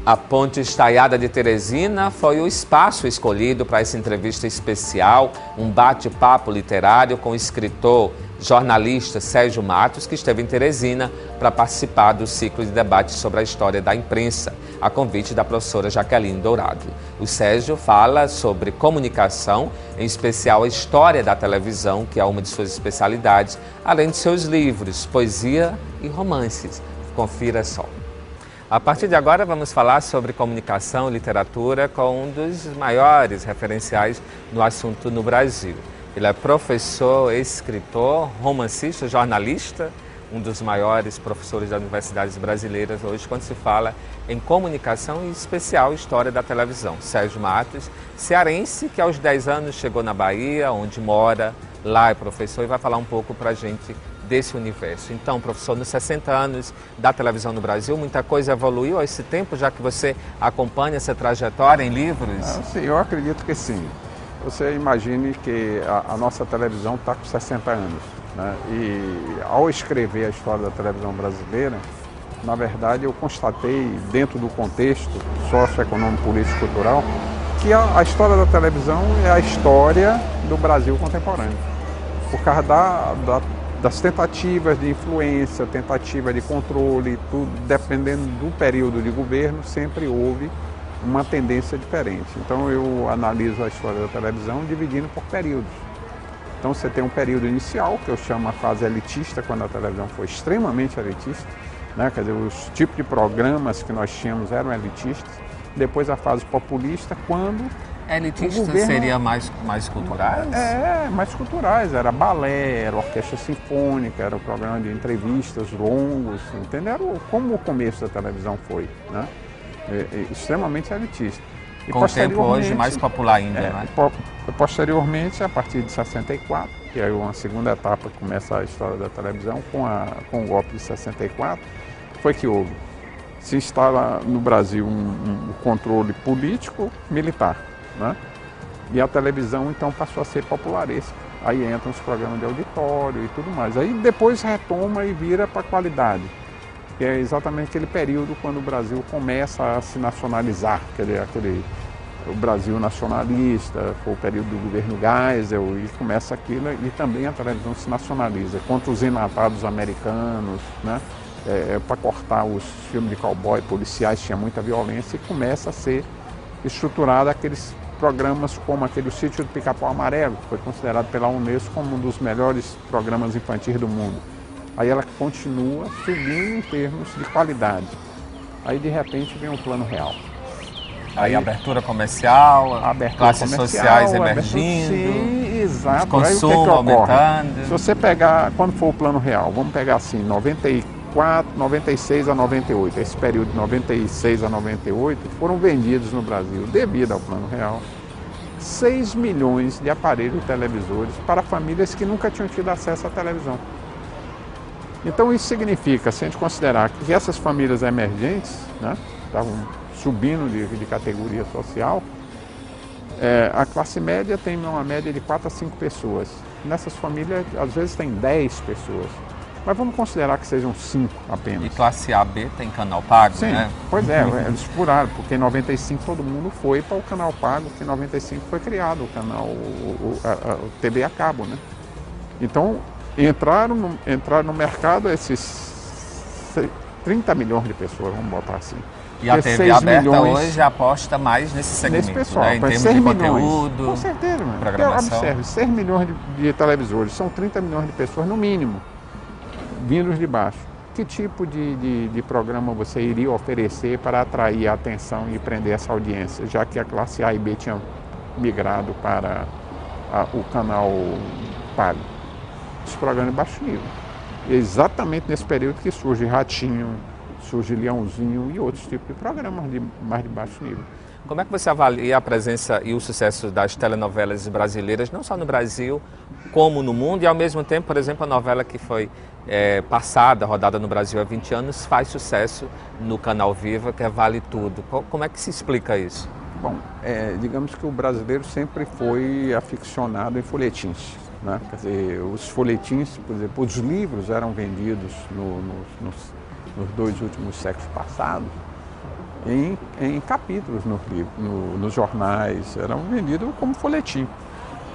A Ponte Estaiada de Teresina foi o espaço escolhido para essa entrevista especial, um bate-papo literário com o escritor, jornalista Sérgio Matos, que esteve em Teresina para participar do ciclo de debate sobre a história da imprensa, a convite da professora Jaqueline Dourado. O Sérgio fala sobre comunicação, em especial a história da televisão, que é uma de suas especialidades, além de seus livros, poesia e romances. Confira só. A partir de agora vamos falar sobre comunicação e literatura com um dos maiores referenciais no assunto no Brasil. Ele é professor, escritor, romancista, jornalista, um dos maiores professores das universidades brasileiras hoje quando se fala em comunicação e em especial história da televisão. Sérgio Matos, cearense que aos 10 anos chegou na Bahia, onde mora, lá é professor e vai falar um pouco para a gente desse universo. Então, professor, nos 60 anos da televisão no Brasil, muita coisa evoluiu a esse tempo, já que você acompanha essa trajetória em livros? Sim, eu acredito que sim. Você imagine que a nossa televisão está com 60 anos, né? E ao escrever a história da televisão brasileira, na verdade eu constatei, dentro do contexto socioeconômico, político e cultural, que a história da televisão é a história do Brasil contemporâneo. Por causa das tentativas de influência, tentativa de controle, tudo, dependendo do período de governo, sempre houve uma tendência diferente. Então eu analiso a história da televisão dividindo por períodos. Então você tem um período inicial, que eu chamo a fase elitista, quando a televisão foi extremamente elitista, né? Quer dizer, os tipos de programas que nós tínhamos eram elitistas. Depois a fase populista, quando elitista governo seria mais culturais? Mais culturais. Era balé, era orquestra sinfônica, era o programa de entrevistas longos, entenderam como o começo da televisão foi, né? Extremamente elitista. E com o tempo hoje mais popular ainda, né? Posteriormente, a partir de 64, que é uma segunda etapa que começa a história da televisão, com o golpe de 64, foi que houve. Se instala no Brasil um controle político-militar, né? E a televisão então passou a ser popularesca. Aí entram os programas de auditório e tudo mais. Aí depois retoma e vira para a qualidade, que é exatamente aquele período quando o Brasil começa a se nacionalizar, o Brasil nacionalista, foi o período do governo Geisel, e começa aquilo, e também a televisão se nacionaliza, contra os enlatados americanos, né? Para cortar os filmes de cowboy, policiais, tinha muita violência, e começa a ser estruturado aqueles programas como aquele Sítio do Pica-Pau Amarelo, que foi considerado pela Unesco como um dos melhores programas infantis do mundo. Aí ela continua subindo em termos de qualidade. Aí de repente vem um Plano Real. Aí abertura comercial, classes sociais emergindo, sim, exato. Consumo aumentando. Se você pegar, quando for o Plano Real, vamos pegar assim, 94, 96 a 98, esse período de 96 a 98, foram vendidos no Brasil, devido ao Plano Real, 6 milhões de aparelhos televisores para famílias que nunca tinham tido acesso à televisão. Então isso significa, se a gente considerar que essas famílias emergentes, né, estavam subindo de categoria social, a classe média tem uma média de 4 a 5 pessoas. Nessas famílias, às vezes, tem 10 pessoas. Mas vamos considerar que sejam 5 apenas. E classe A, B tem canal pago, sim, né? Pois é, eles furaram, porque em 95 todo mundo foi para o canal pago, que em 95 foi criado o canal, o TV a cabo, né? Então, entraram no mercado esses 30 milhões de pessoas, vamos botar assim. E a TV aberta hoje aposta mais nesse segmento, nesse pessoal, né? Em termos de conteúdo, com certeza, programação. Observe, 6 milhões de televisores, são 30 milhões de pessoas no mínimo, vindos de baixo. Que tipo de programa você iria oferecer para atrair a atenção e prender essa audiência, já que a classe A e B tinham migrado para o canal pago? Os programas de baixo nível. Exatamente nesse período que surge Ratinho, surge Leãozinho e outros tipos de programas mais de baixo nível. Como é que você avalia a presença e o sucesso das telenovelas brasileiras, não só no Brasil, como no mundo, e ao mesmo tempo, por exemplo, a novela que foi rodada no Brasil há 20 anos, faz sucesso no Canal Viva, que é Vale Tudo. Como é que se explica isso? Bom, digamos que o brasileiro sempre foi aficionado em folhetins, né? Quer dizer, os folhetins, por exemplo, os livros eram vendidos nos 2 últimos séculos passados, em capítulos nos jornais, eram vendidos como folhetim.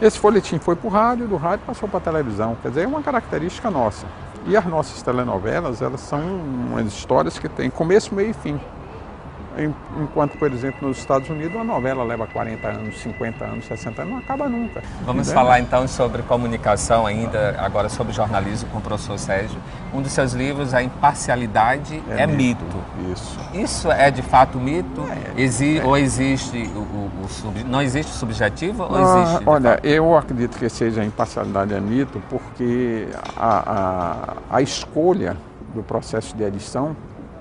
Esse folhetim foi para o rádio, do rádio passou para a televisão, quer dizer, é uma característica nossa. E as nossas telenovelas, elas são umas histórias que têm começo, meio e fim. Enquanto, por exemplo, nos Estados Unidos, uma novela leva 40 anos, 50 anos, 60 anos, não acaba nunca. Vamos falar então sobre comunicação ainda, agora sobre jornalismo com o professor Sérgio. Um dos seus livros, A Imparcialidade é Mito. Isso. Isso é de fato mito? Ou existe não existe o subjetivo ou existe? Olha, eu acredito que seja a imparcialidade é mito porque a escolha do processo de edição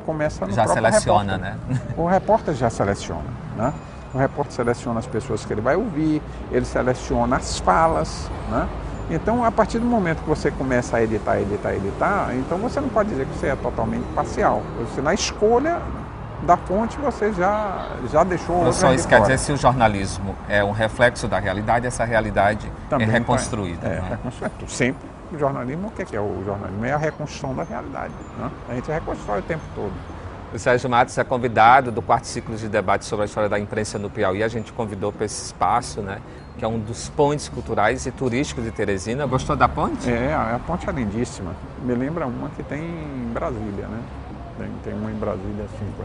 começa no já próprio seleciona, repórter. né? O repórter já seleciona, né? O repórter seleciona as pessoas que ele vai ouvir, ele seleciona as falas, né? Então, a partir do momento que você começa a editar, então você não pode dizer que você é totalmente parcial. Você, na escolha da fonte, você já deixou outra. Só isso quer dizer, se o jornalismo é um reflexo da realidade, essa realidade também é reconstruída. Reconstruída. Sempre. O jornalismo, o que é o jornalismo? É a reconstrução da realidade, né? A gente reconstrói o tempo todo. O Sérgio Matos é convidado do 4º ciclo de debate sobre a história da imprensa no Piauí. A gente convidou para esse espaço, né? Que é um dos pontes culturais e turísticos de Teresina. Gostou da ponte? A ponte é lindíssima. Me lembra uma que tem em Brasília, né? Tem uma em Brasília, assim, com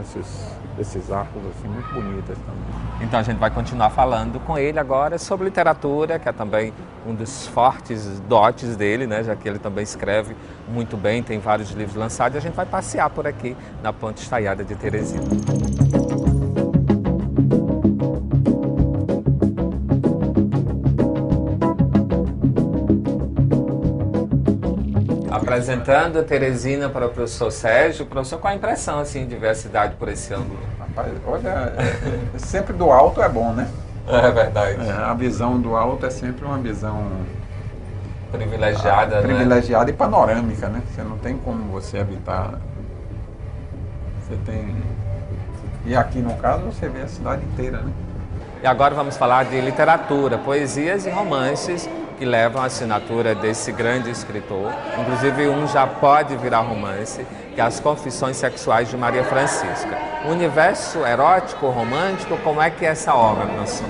esses arcos, assim, muito bonitas também. Então a gente vai continuar falando com ele agora sobre literatura, que é também um dos fortes dotes dele, né? Já que ele também escreve muito bem, tem vários livros lançados. E a gente vai passear por aqui na Ponte Estaiada de Teresina. Apresentando a Teresina para o professor Sérgio. Professor, qual a impressão assim, de ver a cidade por esse ângulo? Rapaz, olha, sempre do alto é bom, né? É verdade. A visão do alto é sempre uma visão privilegiada, privilegiada, né? E panorâmica, né? Você não tem como você habitar. Você tem... E aqui, no caso, você vê a cidade inteira, né? E agora vamos falar de literatura, poesias e romances que levam a assinatura desse grande escritor. Inclusive, um já pode virar romance, que é As Confissões Sexuais de Maria Francisca. O universo erótico, romântico, como é que é essa obra, professor?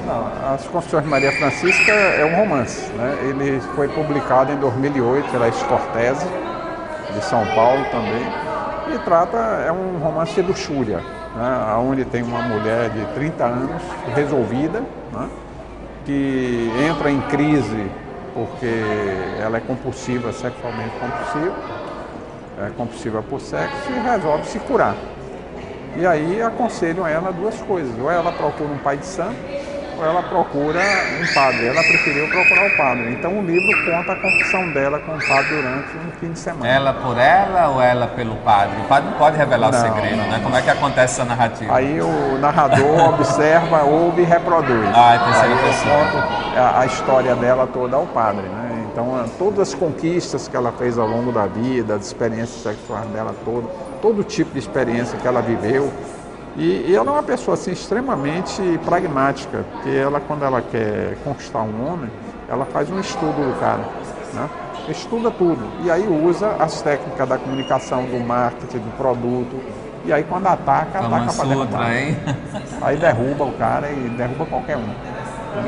As Confissões de Maria Francisca é um romance, né? Ele foi publicado em 2008 pela Scortese, de São Paulo também, e é um romance de luxúria, né? Onde tem uma mulher de 30 anos, resolvida, né? Que entra em crise porque ela é compulsiva, sexualmente compulsiva por sexo e resolve se curar. E aí aconselham ela duas coisas, ou ela procura um pai de santo, ou ela procura um padre. Ela preferiu procurar o padre. Então o livro conta a confissão dela com o padre durante um fim de semana. Ela por ela ou ela pelo padre? O padre não pode revelar o segredo, né? Como é que acontece essa narrativa? Aí o narrador observa, ouve e reproduz. É terceira pessoa. A história dela toda ao padre, né? Então todas as conquistas que ela fez ao longo da vida, as experiências sexuais dela toda, todo tipo de experiência que ela viveu. E ela é uma pessoa assim, extremamente pragmática, porque ela, quando ela quer conquistar um homem, ela faz um estudo do cara, né? Estuda tudo, e aí usa as técnicas da comunicação, do marketing, do produto, e aí quando ataca para derrubar. Aí derruba o cara e derruba qualquer um.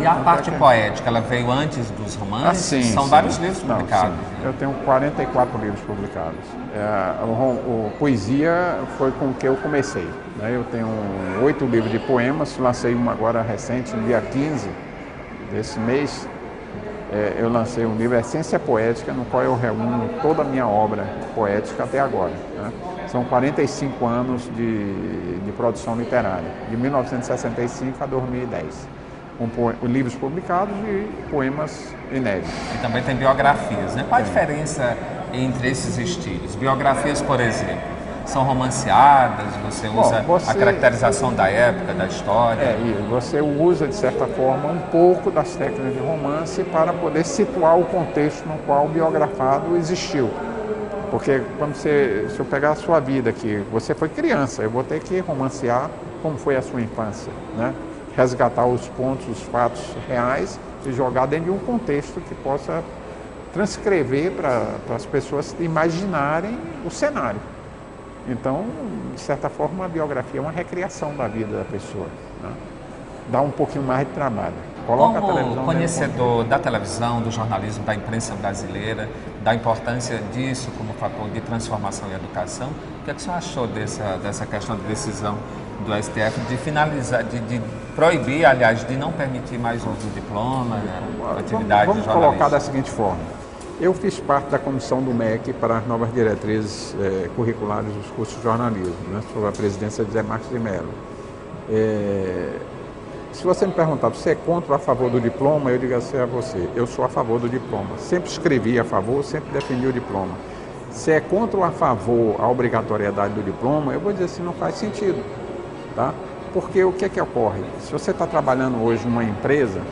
E a parte poética, ela veio antes dos romances? São vários livros publicados. Eu tenho 44 livros publicados. Poesia foi com que eu comecei, né? Eu tenho 8 livros de poemas, lancei um agora recente, no dia 15 desse mês. Eu lancei um livro, Essência Poética, no qual eu reúno toda a minha obra poética até agora, né? São 45 anos de produção literária, de 1965 a 2010. Com livros publicados e poemas inéditos. E também tem biografias, né? Qual a diferença entre esses estilos? Biografias, por exemplo, são romanceadas, você usa a caracterização da época, da história? E você usa, de certa forma, um pouco das técnicas de romance para poder situar o contexto no qual o biografado existiu. Porque se eu pegar a sua vida aqui, você foi criança, eu vou ter que romancear como foi a sua infância, né? Resgatar os pontos, os fatos reais e jogar dentro de um contexto que possa transcrever para as pessoas imaginarem o cenário. Então, de certa forma, a biografia é uma recriação da vida da pessoa, né? Dá um pouquinho mais de trabalho. Coloca Como a televisão conhecedor da televisão, do jornalismo, da imprensa brasileira, da importância disso como fator de transformação e educação, o que é que o senhor achou dessa questão de decisão do STF de finalizar, de proibir, aliás, de não permitir mais uso do diploma, atividade vamos jornalística? colocar da seguinte forma. Eu fiz parte da comissão do MEC para as novas diretrizes curriculares dos cursos de jornalismo, né, sob a presidência de Zé Marcos de Mello. Se você me perguntar, você é contra ou a favor do diploma, eu digo assim a você, eu sou a favor do diploma. Sempre escrevi a favor, sempre defendi o diploma. Se é contra ou a favor a obrigatoriedade do diploma, eu vou dizer assim, não faz sentido, tá? Porque o que é que ocorre? Se você está trabalhando hoje numa empresa,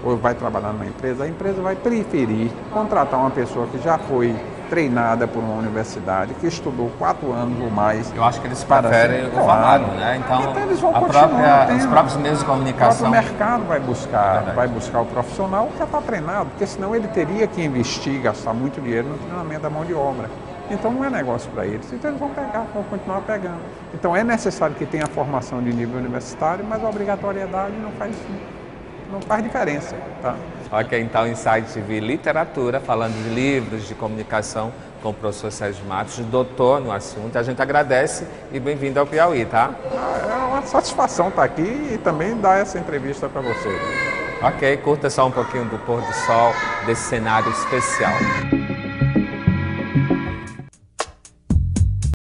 ou vai trabalhar numa empresa, a empresa vai preferir contratar uma pessoa que já foi treinada por uma universidade, que estudou 4 anos ou mais. Eu acho que eles preferem o formado, né? Então eles vão os próprios meios de comunicação... O próprio mercado vai buscar o profissional que já está treinado, porque senão ele teria que investir, gastar muito dinheiro no treinamento da mão de obra. Então não é negócio para eles, então eles vão continuar pegando. Então é necessário que tenha formação de nível universitário, mas a obrigatoriedade não faz diferença, tá? Ok, então Insight TV Literatura, falando de livros, de comunicação com o professor Sérgio Matos, doutor no assunto. A gente agradece e bem-vindo ao Piauí, tá? É uma satisfação estar aqui e também dar essa entrevista para você. Ok, curta só um pouquinho do pôr do sol desse cenário especial.